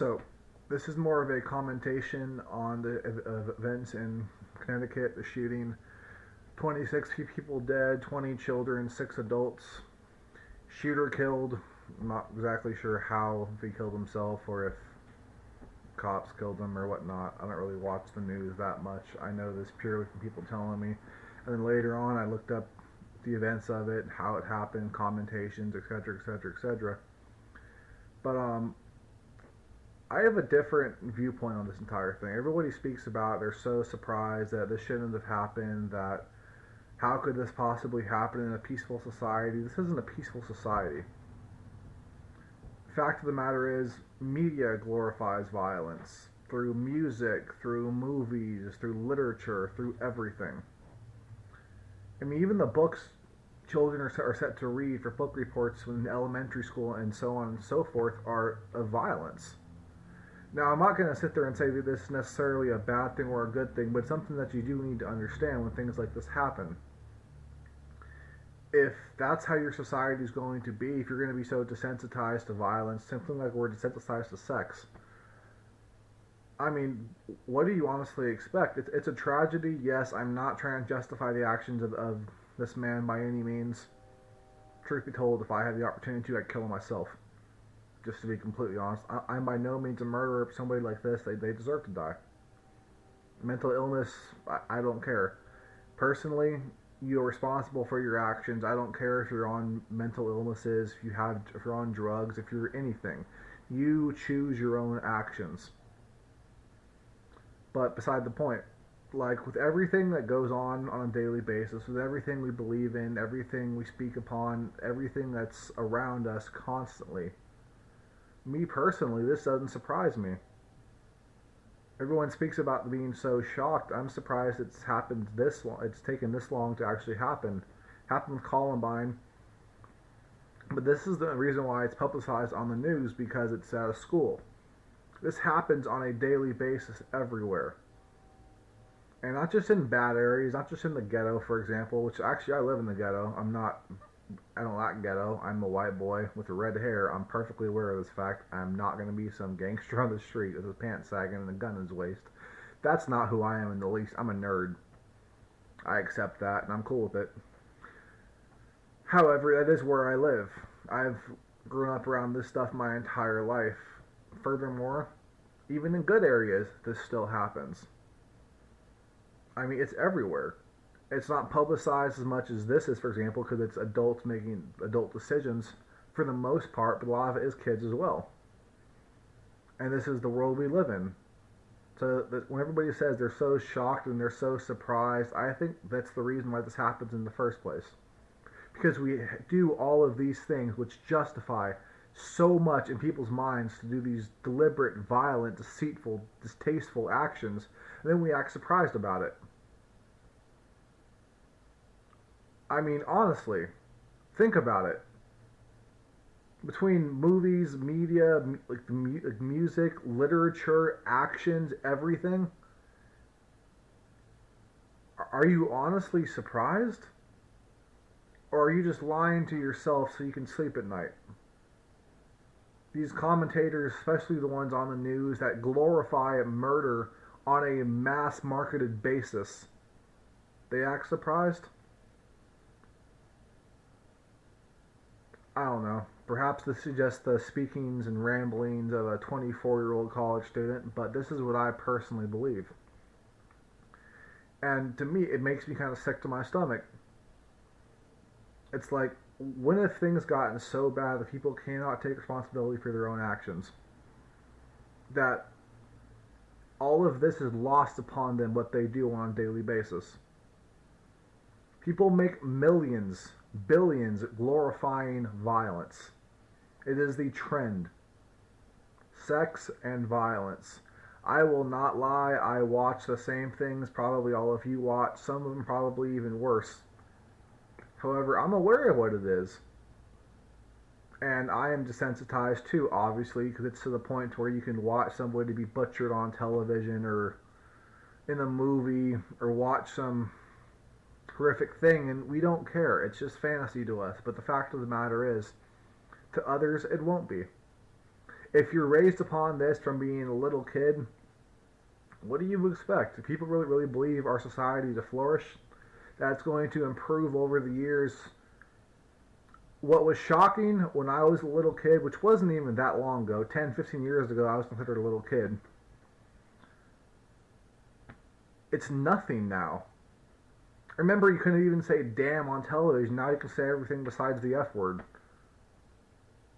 So, this is more of a commentation on the events in Connecticut, the shooting. 26 people dead, 20 children, 6 adults. Shooter killed. I'm not exactly sure how, if he killed himself or if cops killed him or whatnot. I don't really watch the news that much. I know this purely from people telling me. And then later on, I looked up the events of it, how it happened, commentations, etc., etc., etc. But I have a different viewpoint on this entire thing. Everybody speaks about they're so surprised that this shouldn't have happened, that how could this possibly happen in a peaceful society? This isn't a peaceful society. Fact of the matter is, media glorifies violence through music, through movies, through literature, through everything. I mean, even the books children are set to read for book reports in elementary school and so on and so forth are of violence. Now, I'm not going to sit there and say that this is necessarily a bad thing or a good thing, but it's something that you do need to understand when things like this happen. If that's how your society is going to be, if you're going to be so desensitized to violence, something like we're desensitized to sex, I mean, what do you honestly expect? It's a tragedy, yes. I'm not trying to justify the actions of this man by any means. Truth be told, if I had the opportunity to, I'd kill him myself. Just to be completely honest, I'm by no means a murderer. If somebody like this, they deserve to die. Mental illness, I don't care. Personally, you're responsible for your actions. I don't care if you're on mental illnesses, if you're on drugs, if you're anything. You choose your own actions. But beside the point, like with everything that goes on a daily basis, with everything we believe in, everything we speak upon, everything that's around us constantly, me personally, this doesn't surprise me. Everyone speaks about being so shocked. I'm surprised it's happened this long. It's taken this long to actually happen. Happened with Columbine. But this is the reason why it's publicized on the news, because it's at a school. This happens on a daily basis everywhere. And not just in bad areas, not just in the ghetto, for example, which actually I live in the ghetto. I don't like ghetto. I'm a white boy with red hair. I'm perfectly aware of this fact. I'm not going to be some gangster on the street with his pants sagging and a gun in his waist. That's not who I am in the least. I'm a nerd. I accept that, and I'm cool with it. However, that is where I live. I've grown up around this stuff my entire life. Furthermore, even in good areas, this still happens. I mean, it's everywhere. It's not publicized as much as this is, for example, because it's adults making adult decisions for the most part, but a lot of it is kids as well. And this is the world we live in. So when everybody says they're so shocked and they're so surprised, I think that's the reason why this happens in the first place. Because we do all of these things which justify so much in people's minds to do these deliberate, violent, deceitful, distasteful actions, and then we act surprised about it. I mean, honestly, think about it. Between movies, media, like music, literature, actions, everything, are you honestly surprised? Or are you just lying to yourself so you can sleep at night? These commentators, especially the ones on the news that glorify murder on a mass marketed basis, they act surprised? I don't know. Perhaps this is just the speakings and ramblings of a 24-year-old college student, but this is what I personally believe. And to me, it makes me kind of sick to my stomach. It's like, when have things gotten so bad that people cannot take responsibility for their own actions? That all of this is lost upon them, what they do on a daily basis. People make millions, billions glorifying violence. It is the trend. Sex and violence. I will not lie, I watch the same things probably all of you watch, some of them probably even worse. However, I'm aware of what it is. And I am desensitized too, obviously, because it's to the point where you can watch somebody be butchered on television or in a movie or watch some horrific thing and we don't care. It's just fantasy to us. But the fact of the matter is, to others, it won't be. If you're raised upon this from being a little kid, what do you expect? Do people really believe our society to flourish? That's going to improve over the years? What was shocking when I was a little kid, which wasn't even that long ago, 10, 15 years ago, I was considered a little kid. It's nothing now. Remember, you couldn't even say damn on television. Now you can say everything besides the F word.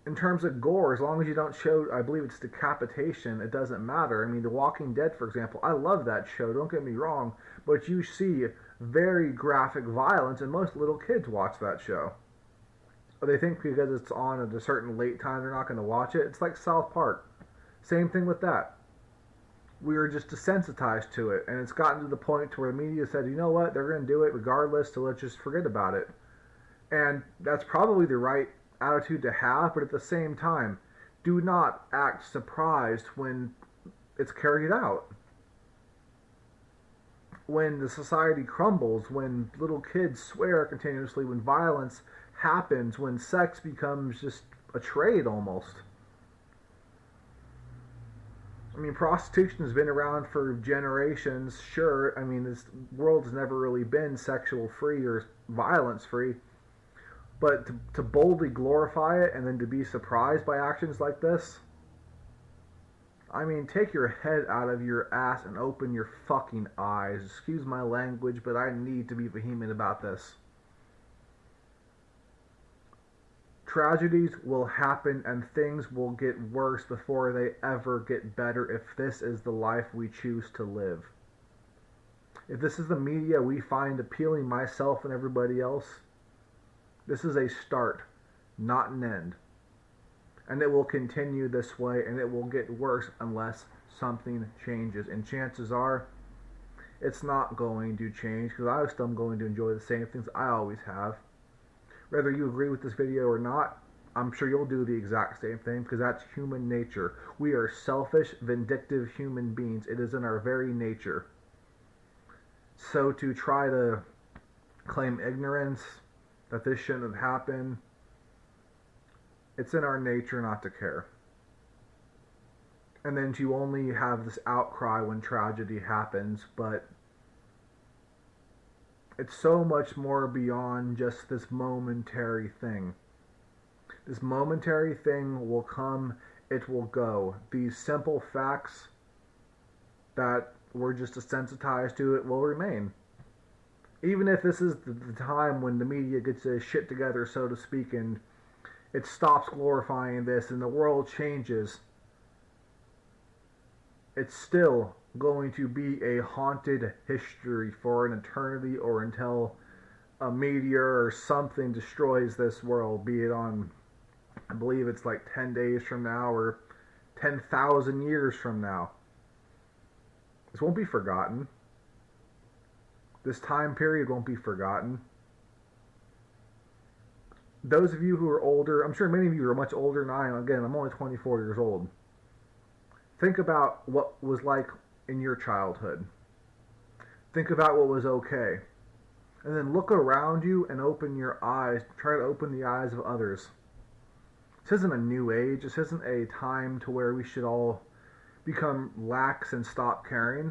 In terms of gore, as long as you don't show, I believe it's decapitation, it doesn't matter. I mean, The Walking Dead, for example, I love that show, don't get me wrong, but you see very graphic violence, and most little kids watch that show. They think because it's on at a certain late time, they're not going to watch it. It's like South Park. Same thing with that. We are just desensitized to it, and it's gotten to the point to where the media said, you know what, they're going to do it regardless, so let's just forget about it. And that's probably the right attitude to have, but at the same time, do not act surprised when it's carried out. When the society crumbles, when little kids swear continuously, when violence happens, when sex becomes just a trade almost. I mean, prostitution has been around for generations, sure. I mean, this world has never really been sexual free or violence free. But to boldly glorify it and then to be surprised by actions like this, I mean, take your head out of your ass and open your fucking eyes. Excuse my language, but I need to be vehement about this. Tragedies will happen and things will get worse before they ever get better if this is the life we choose to live. If this is the media we find appealing, myself and everybody else, this is a start, not an end. And it will continue this way, and it will get worse unless something changes. And chances are, it's not going to change, because I'm still going to enjoy the same things I always have. Whether you agree with this video or not, I'm sure you'll do the exact same thing, because that's human nature. We are selfish, vindictive human beings. It is in our very nature. So to try to claim ignorance, that this shouldn't have happened, it's in our nature not to care. And then to only have this outcry when tragedy happens, but it's so much more beyond just this momentary thing. This momentary thing will come, it will go. These simple facts that we're just desensitized to it will remain. Even if this is the time when the media gets its shit together, so to speak, and it stops glorifying this and the world changes, it's still going to be a haunted history for an eternity, or until a meteor or something destroys this world, be it on, I believe it's like 10 days from now or 10,000 years from now. This won't be forgotten. This time period won't be forgotten. Those of you who are older, I'm sure many of you are much older than I am. Again, I'm only 24 years old. Think about what was like in your childhood. Think about what was okay. And then look around you and open your eyes. Try to open the eyes of others. This isn't a new age. This isn't a time to where we should all become lax and stop caring.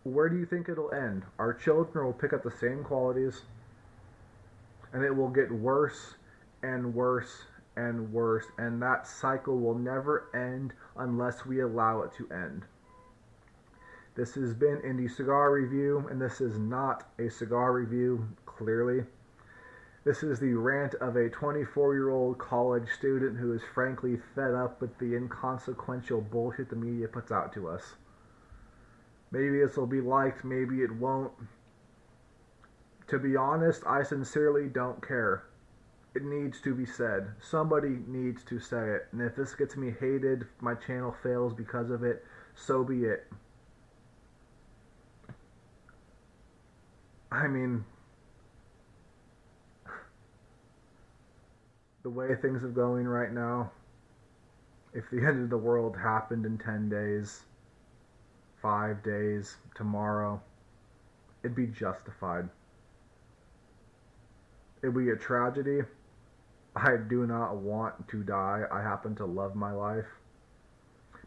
Where do you think it'll end? Our children will pick up the same qualities, and it will get worse and worse and worse, and that cycle will never end unless we allow it to end. This has been Indie Cigar Review, and this is not a cigar review, clearly. This is the rant of a 24-year-old college student who is frankly fed up with the inconsequential bullshit the media puts out to us. Maybe this will be liked, maybe it won't. To be honest, I sincerely don't care. It needs to be said. Somebody needs to say it. And if this gets me hated, if my channel fails because of it, so be it. I mean, the way things are going right now, if the end of the world happened in 10 days, 5 days, tomorrow, it'd be justified. It'd be a tragedy. I do not want to die. I happen to love my life.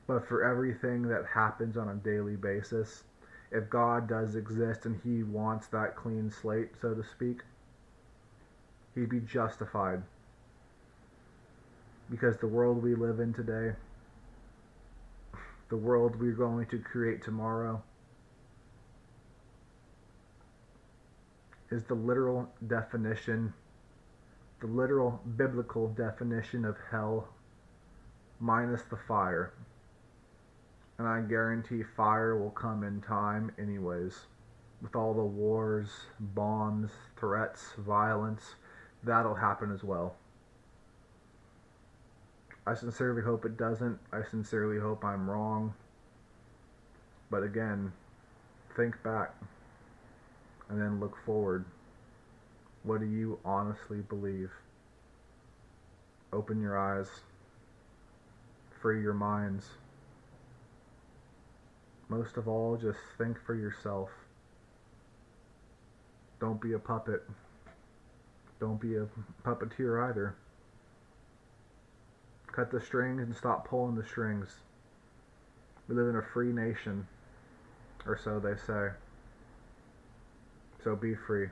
But for everything that happens on a daily basis, if God does exist and He wants that clean slate, so to speak, He'd be justified. Because the world we live in today, the world we're going to create tomorrow, is the literal definition, the literal biblical definition of hell minus the fire. And I guarantee fire will come in time anyways. With all the wars, bombs, threats, violence, that'll happen as well. I sincerely hope it doesn't. I sincerely hope I'm wrong. But again, think back and then look forward. What do you honestly believe? Open your eyes. Free your minds. Most of all, just think for yourself. Don't be a puppet. Don't be a puppeteer either. Cut the strings and stop pulling the strings. We live in a free nation, or so they say. So be free.